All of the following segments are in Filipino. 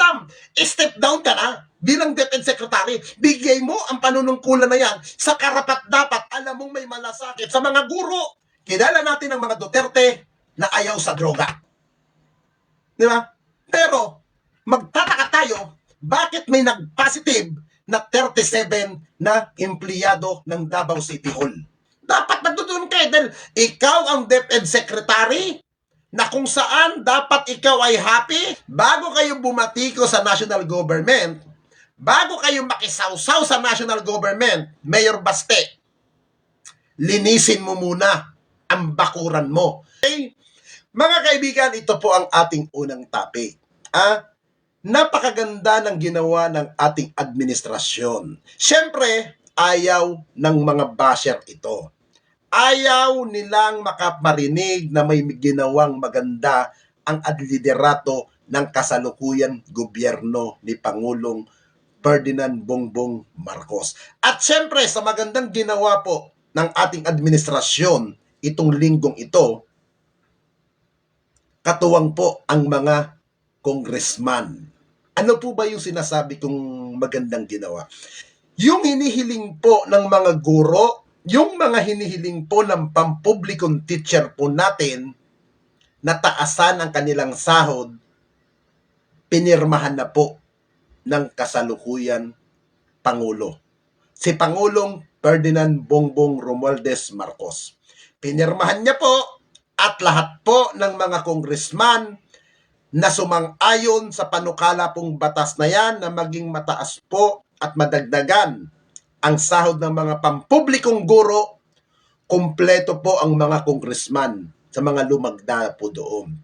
madam, step down ka na bilang DepEd Secretary. Bigay mo ang panunungkulan na yan sa karapat-dapat. Alam mong may malasakit sa mga guro. Kilala natin ang mga Duterte na ayaw sa droga. Di ba? Pero, magtataka tayo, bakit may nag-positive na 37 na empleyado ng Davao City Hall? Dapat magdudun kayo dahil ikaw ang DepEd Secretary na kung saan dapat ikaw ay happy bago kayo bumatiko sa national government, bago kayo makisawsaw sa national government, Mayor Baste, linisin mo muna ang bakuran mo. Okay? Mga kaibigan, ito po ang ating unang topic. Napakaganda ng ginawa ng ating administrasyon. Siyempre, ayaw ng mga basher ito. Ayaw nilang makaparinig na may ginawang maganda ang liderato ng kasalukuyan gobyerno ni Pangulong Ferdinand Bongbong Marcos. At siyempre, sa magandang ginawa po ng ating administrasyon itong linggong ito, katuwang po ang mga congressman. Ano po ba yung sinasabi kong magandang ginawa? Yung hinihiling po ng mga guro, yung mga hinihiling po ng pampublikong teacher po natin na taasan ang kanilang sahod, pinirmahan na po ng kasalukuyan Pangulo. Si Pangulong Ferdinand Bongbong Romualdez Marcos. Pinirmahan niya po at lahat po ng mga congressman na sumang-ayon sa panukala pong batas na yan na maging mataas po at madagdagan ang sahod ng mga pampublikong guro, kumpleto po ang mga congressman sa mga lumagda po doon.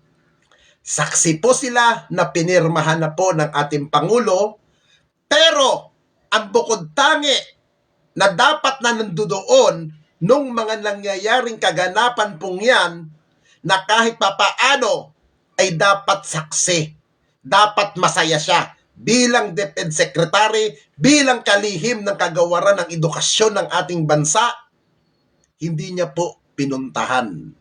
Saksi po sila na pinirmahan na po ng ating Pangulo, pero ang bukod tangi na dapat na nandoon nung mga nangyayaring kaganapan pong yan, na kahit papaano ay dapat saksi, dapat masaya siya bilang DepEd Secretary, bilang kalihim ng kagawaran ng edukasyon ng ating bansa. Hindi niya po pinuntahan.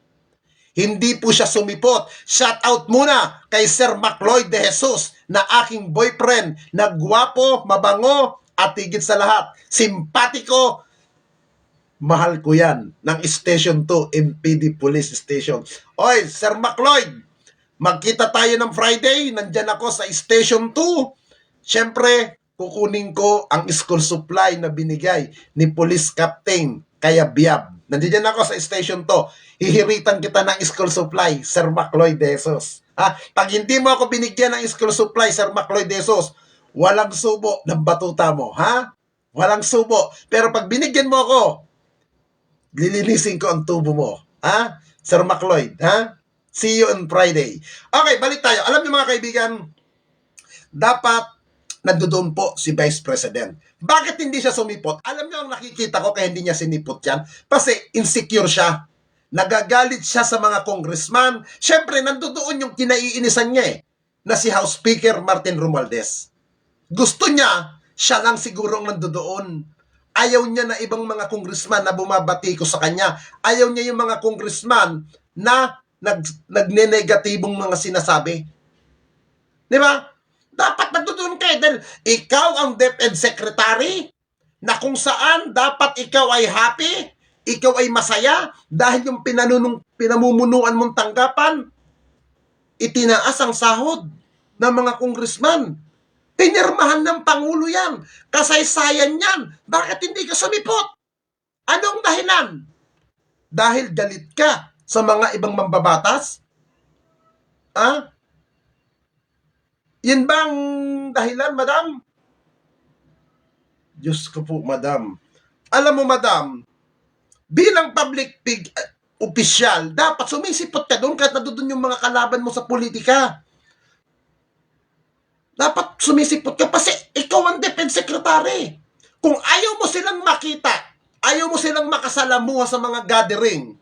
Hindi po siya sumipot. Shout out muna kay Sir Macloyd de Jesus na aking boyfriend, na gwapo, mabango, at higit sa lahat, simpatiko. Mahal ko yan, ng Station 2, MPD Police Station. Oy, Sir Macloyd, magkita tayo ng Friday, nandyan ako sa Station 2. Siyempre, kukunin ko ang school supply na binigay ni Police Captain Kaya Biab. Nandiyan ako sa Station 2. Hihiritan kita ng school supply, Sir Macloyd de Jesus. Pag hindi mo ako binigyan ng school supply, Sir Macloyd de Jesus, walang subo ng batuta mo, ha? Walang subo. Pero pag binigyan mo ako, lilinisin ko ang tubo mo. Ha? Sir Macloyd, ha? See you on Friday. Okay, balik tayo. Alam niyo mga kaibigan, dapat nandoon po si Vice President. Bakit hindi siya sumipot? Alam niyo ang nakikita ko kaya hindi niya sinipot yan? Kasi insecure siya. Nagagalit siya sa mga congressman. Siyempre, nandoon yung kinaiinisan niya na si House Speaker Martin Romualdez. Gusto niya, siya lang sigurong nandoon. Ayaw niya na ibang mga congressman na bumabati ko sa kanya. Ayaw niya yung mga congressman na nagne-negatibong mga sinasabi. Di ba? Dapat nagtutunan kayo dahil ikaw ang DepEd Secretary na kung saan dapat ikaw ay happy, ikaw ay masaya dahil yung pinamumunuan mong tanggapan, itinaas ang sahod ng mga congressman. Pinirmahan ng Pangulo yan. Kasaysayan yan. Bakit hindi ka sumipot? Anong dahilan? Dahil galit ka sa mga ibang mambabatas? Yan bang dahilan, madam? Diyos ko po, madam. Alam mo, madam, bilang public official, dapat sumisipot ka doon kahit nandoon yung mga kalaban mo sa politika. Dapat sumisipot ka kasi ikaw ang DepEd Secretary. Kung ayaw mo silang makita, ayaw mo silang makasalamuha sa mga gathering,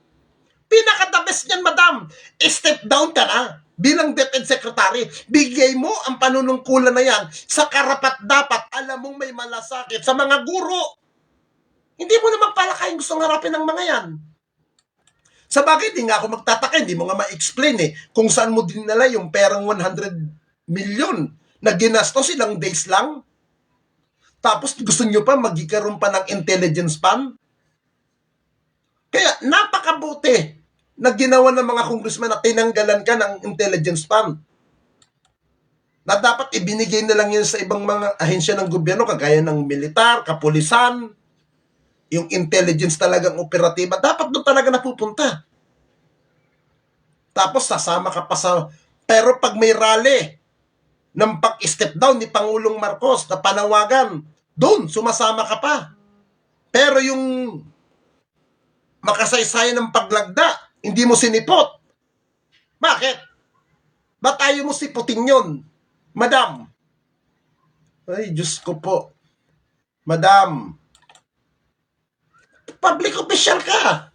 pinaka-the best niyan, madam, step down ka na bilang DepEd Secretary. Bigay mo ang panunungkulan na yan sa karapat-dapat. Alam mong may malasakit sa mga guro. Hindi mo naman pala kayong gustong harapin ng mga yan. Sa bagay, di nga ako magtataka, hindi mo nga ma-explain kung saan mo dinala yung perang 100 million na ginastos ilang days lang? Tapos gusto nyo pa magkikaroon pa ng intelligence pan? Kaya napakabuti na ginawa ng mga congressman na tinanggalan ka ng intelligence pan. Na dapat ibinigay na lang yun sa ibang mga ahensya ng gobyerno, kagaya ng militar, kapulisan, yung intelligence talagang operatiba, dapat doon talaga napupunta. Tapos sasama ka pa sa... Pero pag may rally ng pag-step down ni Pangulong Marcos na panawagan, doon sumasama ka pa. Pero yung makasaysayan ng paglagda, hindi mo sinipot. Bakit? Ba't ayaw mo siputin yun? Madam. Ay, Diyos ko po. Madam. Public official ka.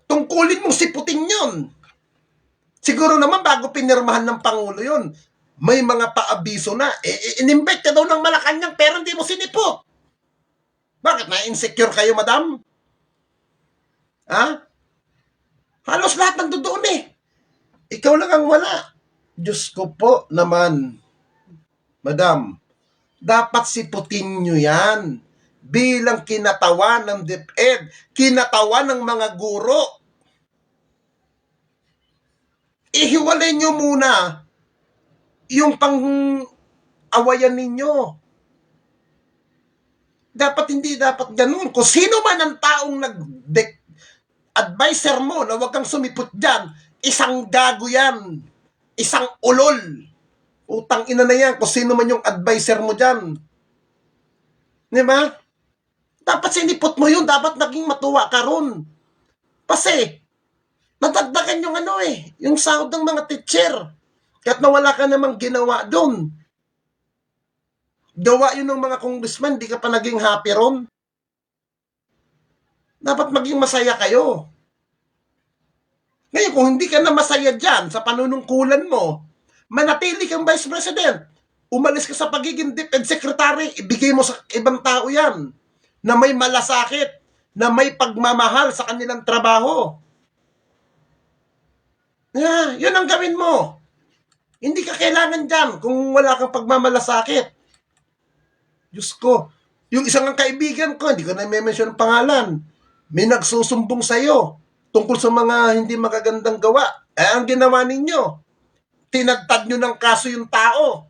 Tungkulin mong siputin yun. Siguro naman bago pinirmahan ng Pangulo yun, may mga paabiso na. In-invite ka daw ng Malacanang pero hindi mo sinipot. Bakit? Na-insecure kayo, madam? Ha? Halos lahat nandoon eh. Ikaw lang ang wala. Diyos ko po naman. Madam, dapat siputin nyo yan bilang kinatawan ng DepEd, kinatawan ng mga guro. Ihiwalay nyo muna yung pang-awayan ninyo. Dapat hindi dapat ganun. Kung sino man ang taong advisor mo na huwag kang sumipot dyan, isang gago yan. Isang ulol. Utang ina na yan kung sino man yung advisor mo dyan. Di ba? Dapat sinipot mo yun. Dapat naging matuwa ka ron. Kasi, nadagdagan yung yung sahod ng mga teacher. Kahit nawala ka namang ginawa doon. Gawa yun ng mga congressman, di ka pa naging happy ron. Dapat maging masaya kayo. Ngayon, kung hindi ka na masaya dyan sa panunungkulan mo, manatili kang Vice President. Umalis ka sa pagiging DepEd Secretary, ibigay mo sa ibang tao yan na may malasakit, na may pagmamahal sa kanilang trabaho. Yun ang gawin mo. Hindi ka kailangan dyan kung wala kang pagmamalasakit. Diyos ko, yung isang kaibigan ko, hindi ko na may-mention ang pangalan, may nagsusumbong sa'yo tungkol sa mga hindi magagandang gawa. Ang ginawa ninyo, tinagtad nyo ng kaso yung tao.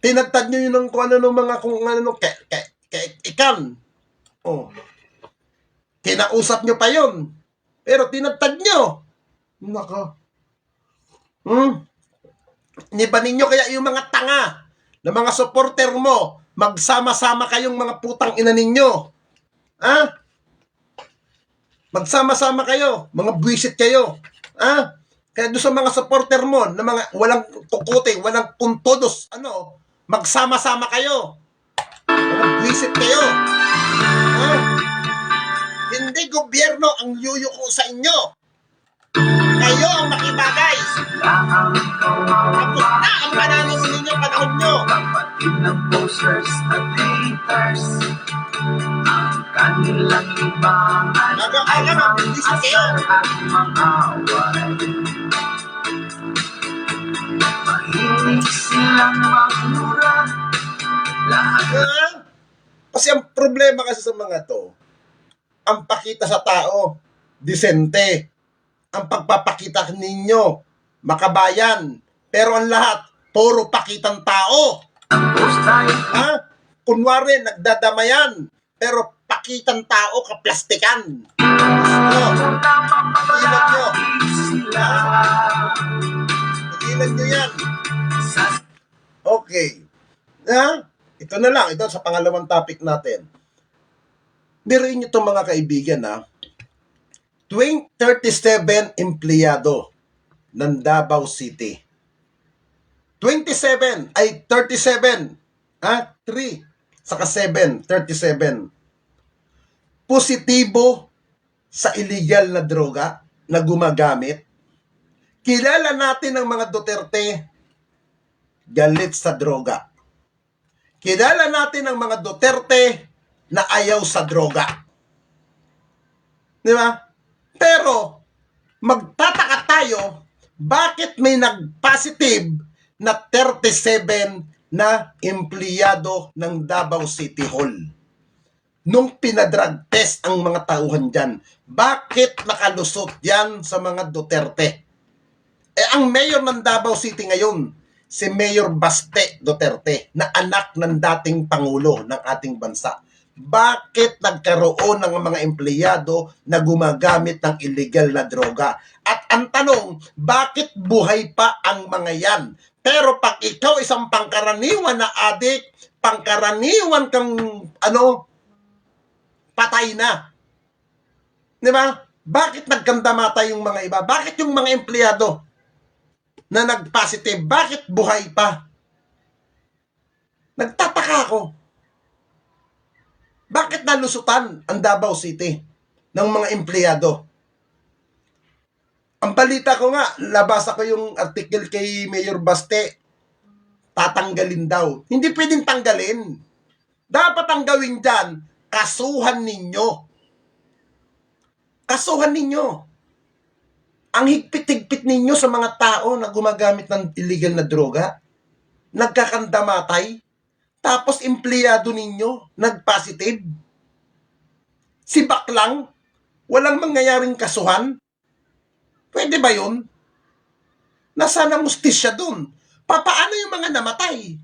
Tinagtad nyo yun ng kung ano ng mga ikan. Kinausap nyo pa yun. Pero tinagtad nyo. Naka. Niba ninyo kaya yung mga tanga na mga supporter mo, magsama-sama kayong mga putang ina ninyo. Magsama-sama kayo, mga buwisit kayo. Kaya doon sa mga supporter mo, na mga walang kukuti, walang puntodos, magsama-sama kayo. Mga buwisit kayo. Hindi gobyerno ang yuyuko sa inyo. Kayo ang makibagay. Tapos na ang pananong ninyo, panahon nyo. Kapatid ng posters at haters, ang kanilang libangan ay asar at mangaway. Mahilig silang magmura lahat. Kasi ang problema kasi sa mga to, ang pakita sa tao, disente. Ang pagpapakita ninyo, makabayan. Pero ang lahat, puro pakitang tao. Kunwari, nagdadamayan. Pero pakitang tao, kaplastikan. Ilan nyo. Ilan nyo yan. Okay. Ito na lang. Ito sa pangalawang topic natin. Biruin nyo itong mga kaibigan, 37 empleyado ng Davao City. 37 ay 37. 3 saka 7, 37. Positibo sa illegal na droga na gumagamit. Kilala natin ang mga Duterte galit sa droga. Kilala natin ang mga Duterte na ayaw sa droga. Di ba? Pero, magtataka tayo, bakit may nag-positive na 37 na empleyado ng Davao City Hall. Nung pinadrug test ang mga tauhan dyan, bakit nakalusot yan sa mga Duterte? Ang mayor ng Davao City ngayon, si Mayor Baste Duterte, na anak ng dating Pangulo ng ating bansa. Bakit nagkaroon ng mga empleyado na gumagamit ng illegal na droga? At ang tanong, bakit buhay pa ang mga yan? Pero pag ikaw isang pangkaraniwan na adik, pangkaraniwan kang patay na. Di ba? Bakit nagkandamata yung mga iba? Bakit yung mga empleyado na nag-positive, bakit buhay pa? Nagtataka ako. Bakit nalusutan ang Davao City ng mga empleyado? Ang balita ko nga, labasa ko yung article kay Mayor Baste, tatanggalin daw. Hindi pwedeng tanggalin. Dapat ang gawin dyan, kasuhan ninyo. Kasuhan ninyo. Ang higpit-higpit ninyo sa mga tao na gumagamit ng illegal na droga, nagkakandamatay, tapos empleyado ninyo, nag-positive. Si Baklang, walang mangyayaring kasuhan. Pwede ba yun? Nasaan ang mustisya dun? Paano yung mga namatay?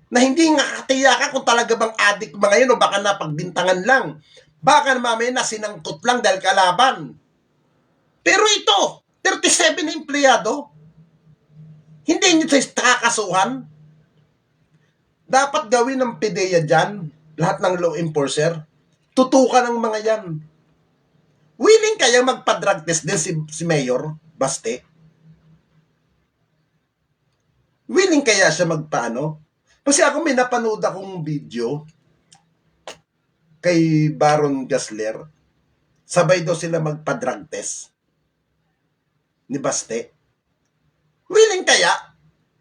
Na hindi nga katiyakan kung talaga bang adik mga yun o baka napagbintangan lang. Baka mamaya na sinangkot lang dahil kalaban. Pero ito, 37 na empleyado, hindi nyo tayo kakasuhan. Dapat gawin ng PDEA dyan, lahat ng law enforcer, tutukan ng mga yan. Willing kaya magpa-drug test din si Mayor Baste? Willing kaya siya magpaano? Kasi ako may napanood akong video kay Baron Gasler. Sabay daw sila magpa-drug test ni Baste. Willing kaya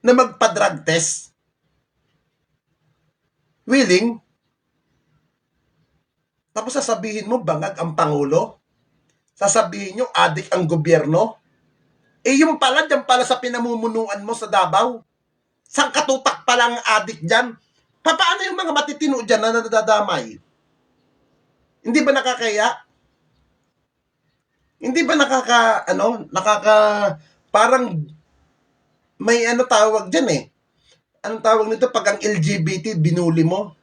na magpa-drug test? Willing? Tapos sasabihin mo, bangag ang Pangulo? Sasabihin nyo, adik ang gobyerno? Yung pala, dyan pala sa pinamumunuan mo sa Davao. Sang katutak pala ang adik dyan. Paano yung mga matitino dyan na nadadamay? Hindi ba nakakaya? Hindi ba parang may tawag dyan eh. Anong tawag nito pag ang LGBT binuli mo?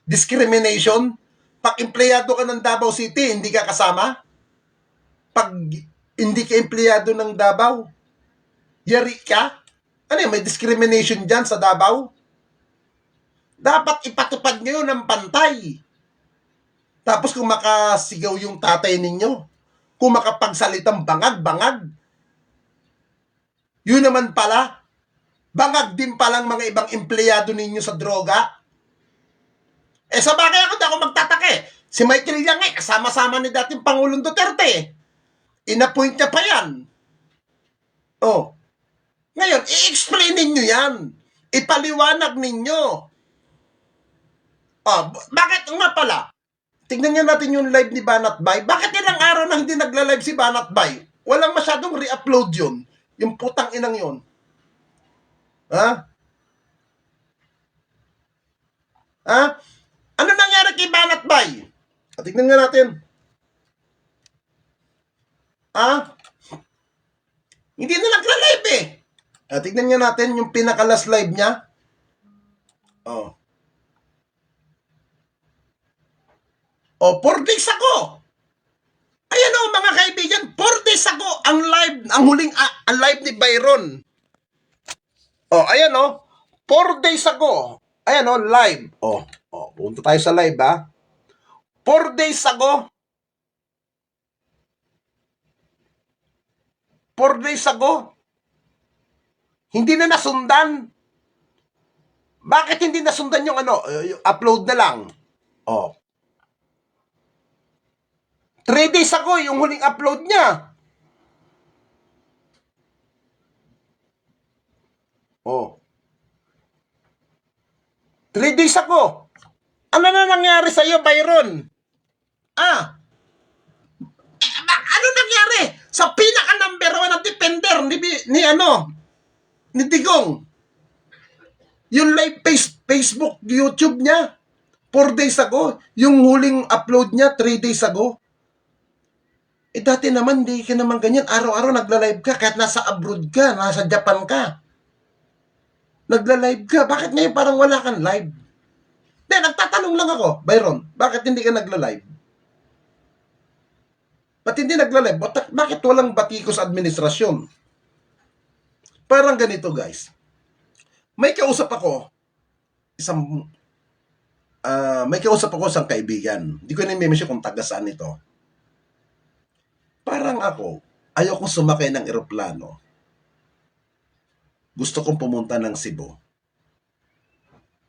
Discrimination? Pag empleyado ka ng Davao City, hindi ka kasama? Pag hindi ka empleyado ng Davao, yari ka? May discrimination dyan sa Davao? Dapat ipatupad nyo ng pantay. Tapos kung makasigaw yung tatay ninyo, kung makapagsalitang bangag-bangag, yun naman pala, bangag din palang mga ibang empleyado ninyo sa droga. Sa bagay ako, di ako magtataka eh. Si Michael Yang kasama-sama ni dating Pangulong Duterte. Inapoint niya pa yan. Ngayon, i-explain ninyo yan. Ipaliwanag ninyo. Bakit nga pala? Tignan niyo natin yung live ni Banat Bay. Bakit ilang araw na hindi nagla-live si Banat Bay? Walang masyadong re-upload yun. Yung putang inang yun. Ano nangyari kay Banat Bay? Tignan nga natin. Hindi na nagla-live eh. Tignan nga natin yung pinaka-last live niya. 4 days ago. Ayan mga kaibigan, 4 days ago ang live, ang huling ang live ni Byron. Ayan 4 days ago. Ayan live. Punta tayo sa live 4 days ago. 4 days ago. Hindi na nasundan. Bakit hindi nasundan yung yung upload na lang? 3 days ago yung huling upload niya. 3 days ago. Ano na nangyari sa'yo, Byron? Ano nangyari? Sa pinaka-number 1 na defender ni ni Digong. Yung live Facebook, YouTube niya, 4 days ago. Yung huling upload niya, 3 days ago. Eh dati naman, di ka naman ganyan. Araw-araw nagla-live ka, kahit nasa abroad ka, nasa Japan ka. Nagla-live ka. Bakit ngayon parang wala kang live? Nagtatanong lang ako, Byron, bakit hindi ka nagla-live? Ba't hindi nagla-live? Bakit walang batiko sa administrasyon? Parang ganito, guys. May kausap ako, isang kaibigan. Hindi ko na-mention kung taga saan ito. Parang ako, ayoko sumakay ng eroplano. Gusto kong pumunta ng Cebu.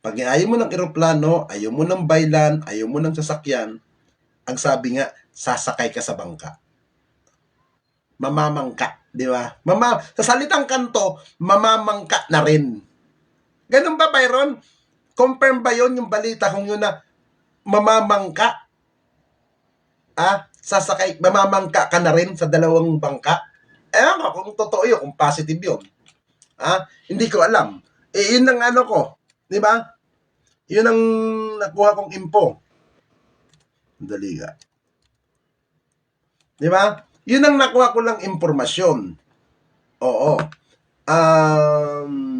Pag ayaw mo ng eroplano, ayaw mo ng baylan, ayaw mo ng sasakyan, ang sabi nga, sasakay ka sa bangka. Mamamangka, di ba? Sa salitang kanto, mamamangka na rin. Ganun ba, Byron? Confirm ba yun yung balita kung yun na mamamangka? Mamamangka ka na rin sa dalawang bangka? Kung totoo yun, kung positive yun. Hindi ko alam. Yun ang ano ko. Di ba? Yun ang nakuha kong info. Dali ka. Di ba? Yun ang nakuha ko lang impormasyon. Oo.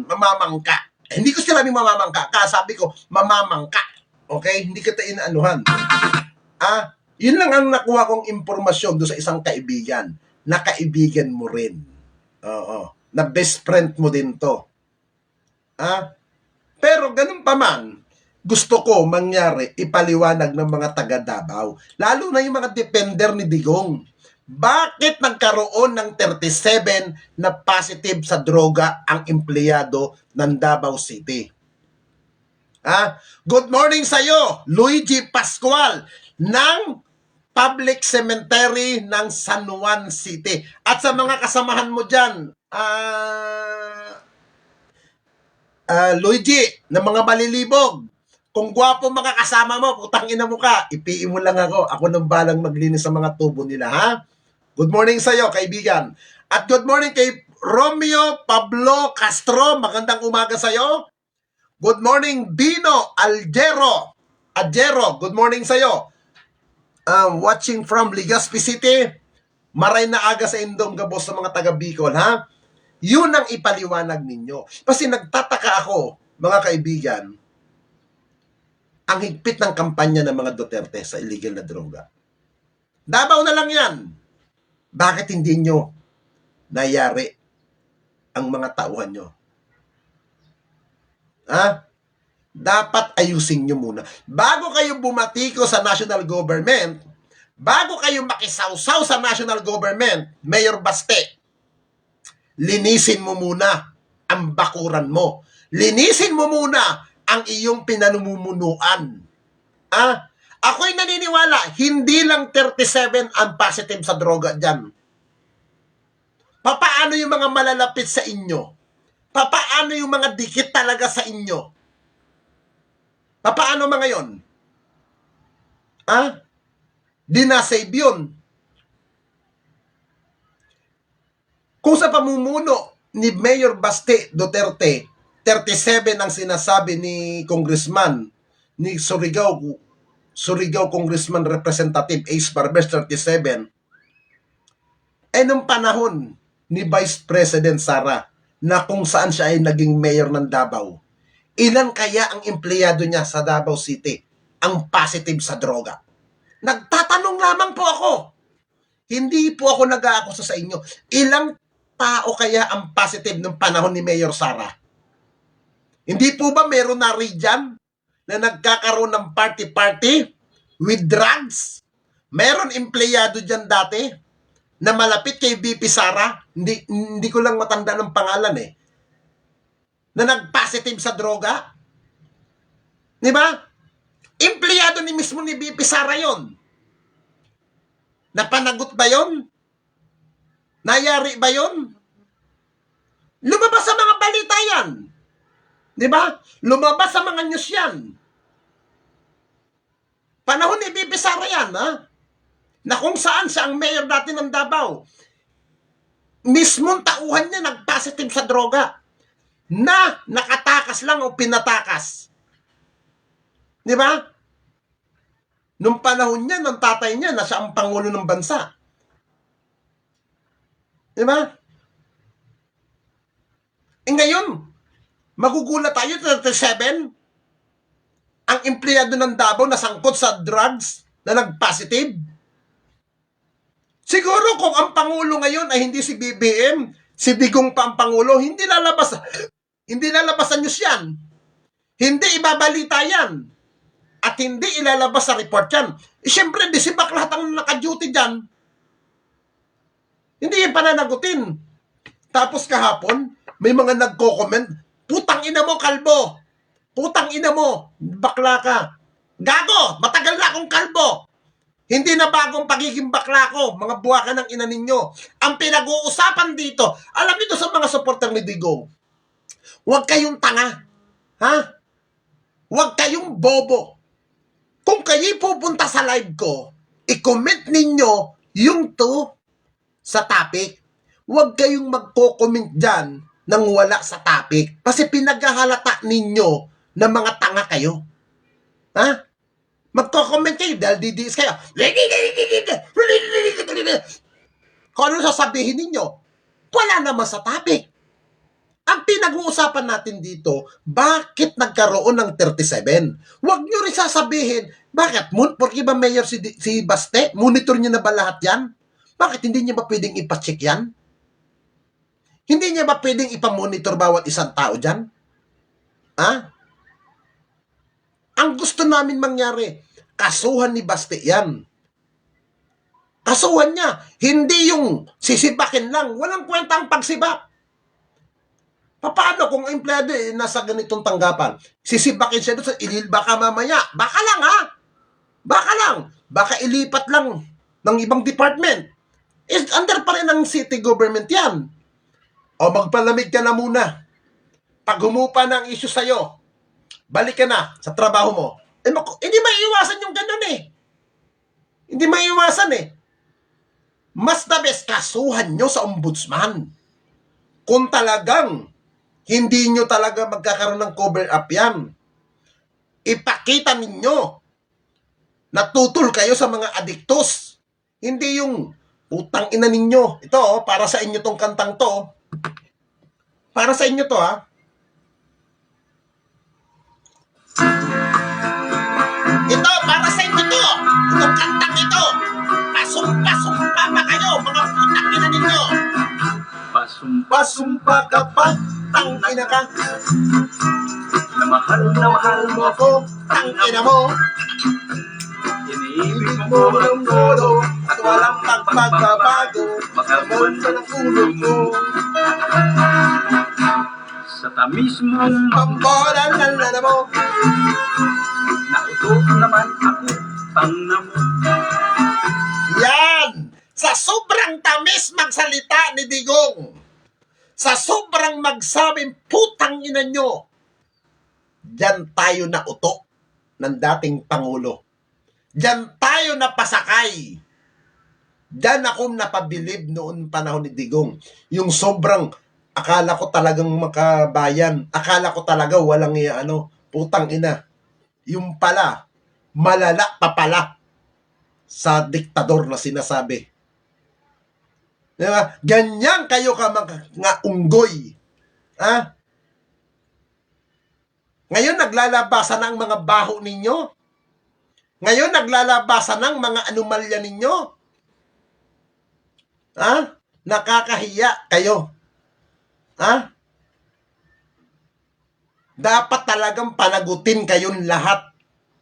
Mamamangka. Hindi ko sinabing mamamangka. Sabi ko, mamamangka. Okay? Hindi kita inaanuhan. Yun lang ang nakuha kong impormasyon doon sa isang kaibigan. Na kaibigan mo rin. Oo. Na best friend mo din to. Pero ganun pa man, gusto ko mangyari, ipaliwanag ng mga taga Davao. Lalo na yung mga defender ni Digong. Bakit nagkaroon ng 37 na positive sa droga ang empleyado ng Davao City? Good morning sa'yo, Luigi Pascual ng Public Cemetery ng San Juan City. At sa mga kasamahan mo dyan, Luigi, ng mga malilibog, kung gwapo mga kasama mo, putang ina mo ka, ipiin mo lang ako. Ako nang balang maglinis sa mga tubo nila, ha? Good morning sa'yo, kaibigan. At good morning kay Romeo Pablo Castro. Magandang umaga sa'yo. Good morning, Dino Algero. Good morning sa'yo. Watching from Legazpi City. Maray na aga sa Indong Gabos sa mga taga Bicol, ha? Yun ang ipaliwanag ninyo. Kasi nagtataka ako, mga kaibigan, ang higpit ng kampanya ng mga Duterte sa illegal na droga. Davao na lang yan. Bakit hindi nyo nayari ang mga tauhan nyo? Dapat ayusin nyo muna. Bago kayo bumatiko sa national government, bago kayo makisawsaw sa national government, Mayor Baste, linisin mo muna ang bakuran mo. Linisin mo muna ang iyong pinanumumunuan. Ako'y naniniwala, hindi lang 37 ang positive sa droga dyan. Papaano yung mga malalapit sa inyo? Papaano yung mga dikit talaga sa inyo? Papaano mga yon? Di na-save yun. Kung sa pamumuno ni Mayor Baste Duterte, 37 ang sinasabi ni Congressman, ni Surigao Congressman Representative Ace Barbers, 37. Nung panahon ni Vice President Sara, na kung saan siya ay naging mayor ng Davao, ilan kaya ang empleyado niya sa Davao City ang positive sa droga? Nagtatanong lamang po ako. Hindi po ako nag-aakusa sa inyo. Ilang tao kaya ang positive ng panahon ni Mayor Sara? Hindi po ba meron na rin dyan na nagkakaroon ng party-party with drugs? Meron empleyado dyan dati na malapit kay VP Sara, hindi ko lang matanda ng pangalan na nag-positive sa droga? Di ba? Empleyado ni mismo ni VP Sara yon. Napanagot ba yon? Nayari ba yon? Lumabas sa mga balita yan. Di ba? Lumabas sa mga news yan. Panahon ni VP Sara yan, na kung saan siya ang mayor dati ng Davao. Mismong tauhan niya nag-positive sa droga. na nakatakas lang o pinatakas. Di ba? Nung panahon niya, ng tatay niya, na siya ang pangulo ng bansa. Di ba? Ngayon, magugulat tayo, 37, ang empleyado ng Davao na sangkot sa drugs na nag-positive. Siguro kung ang Pangulo ngayon ay hindi si BBM, si Digong pa ang Pangulo, hindi lalabas sa news yan. Hindi ibabalita yan. At hindi ilalabas sa report yan. Siyempre, disibak lahat ang naka-duty dyan. Hindi yung pananagutin. Tapos kahapon, may mga nagko-comment, putang ina mo, kalbo. Putang ina mo, bakla ka. Gago, matagal na akong kalbo. Hindi na bagong pagiging bakla ko, mga buwakan ng ina ninyo. Ang pinag-uusapan dito, alam nyo sa mga supporter ni Digong, huwag kayong tanga. Ha? Huwag kayong bobo. Kung kayo pupunta sa live ko, i-comment ninyo yung to sa topic. Huwag kayong magko-comment dyan nang wala sa topic. Kasi pinaghahalata ninyo na mga tanga kayo. Ha? Magko-comment kayo dahil didiis kayo. Kung ano sasabihin ninyo, wala naman sa topic. Ang pinag-uusapan natin dito, bakit nagkaroon ng 37? Huwag nyo rin sasabihin, bakit? Porque ba mayor si Baste? Monitor niya na ba lahat yan? Bakit hindi niya ba pwedeng ipacheck yan? Hindi niya ba pwedeng ipamonitor bawat isang tao dyan? Ha? Ang gusto namin mangyari, kasuhan ni Baste yan. Kasuhan niya. Hindi yung sisibakin lang. Walang kwentang pagsibak. Paano kung ang empleyado nasa ganitong tanggapan? Sisibakin siya doon sa baka mamaya. Baka lang ha? Baka lang. Baka ilipat lang ng ibang department. Under pa rin ng city government yan. O magpalamig ka na muna. Pag humupa na ang issue sa'yo, balik ka na sa trabaho mo. Hindi maiiwasan yung ganun eh. Hindi maiiwasan eh. Mas the best, kasuhan nyo sa ombudsman. Kung talagang hindi nyo talaga magkakaroon ng cover up yan. Ipakita ninyo na tutol kayo sa mga adiktos. Hindi yung utang ina ninyo. Ito, para sa inyo tong kantang to. Para sa inyo to, ha. Ito, para sa inyo to. Itong kantang ito. Pasumpa-sumpa pa kayo, mga utang ina ninyo. Pasumpa ka pa. Tangina ka. Na mahal mo Ako, tangina mo. Iniibig Mo ng todo at walang pagbabago. Makamon sa ng ulo mo. Sa tamis mong Pambola na mo. nautok naman ako pang namo. Yan! Sa sobrang tamis magsalita ni Digong. Sa sobrang magsabing putang ina nyo. Diyan tayo na uto ng dating Pangulo. Diyan tayo napasakay. Diyan ako napabilib noon panahon ni Digong. Yung sobrang, akala ko talagang makabayan. Akala ko talaga walang putang ina. Yung pala, malala pa pala sa diktador na sinasabi. Diba? Ganyan kayo ka mga unggoy. Ha? Ngayon naglalabasan ng mga baho ninyo. Ngayon naglalabasan ng mga anomalya ninyo. Ha? Nakakahiya kayo. Ha? Dapat talagang panagutin kayong lahat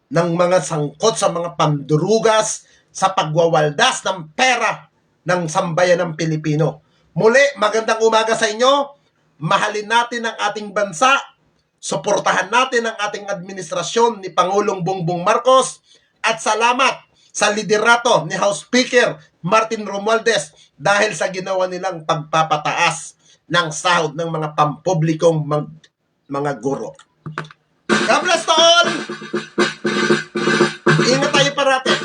ng mga sangkot sa mga pandurugas sa pagwawaldas ng pera ng sambayan ng Pilipino. Muli, magandang umaga sa inyo. Mahalin natin ang ating bansa. Suportahan natin ang ating administrasyon ni Pangulong Bongbong Marcos. At salamat sa liderato ni House Speaker Martin Romualdez dahil sa ginawa nilang pagpapataas ng sahod ng mga pampublikong mga guro. God bless to all! Ingat tayo parati.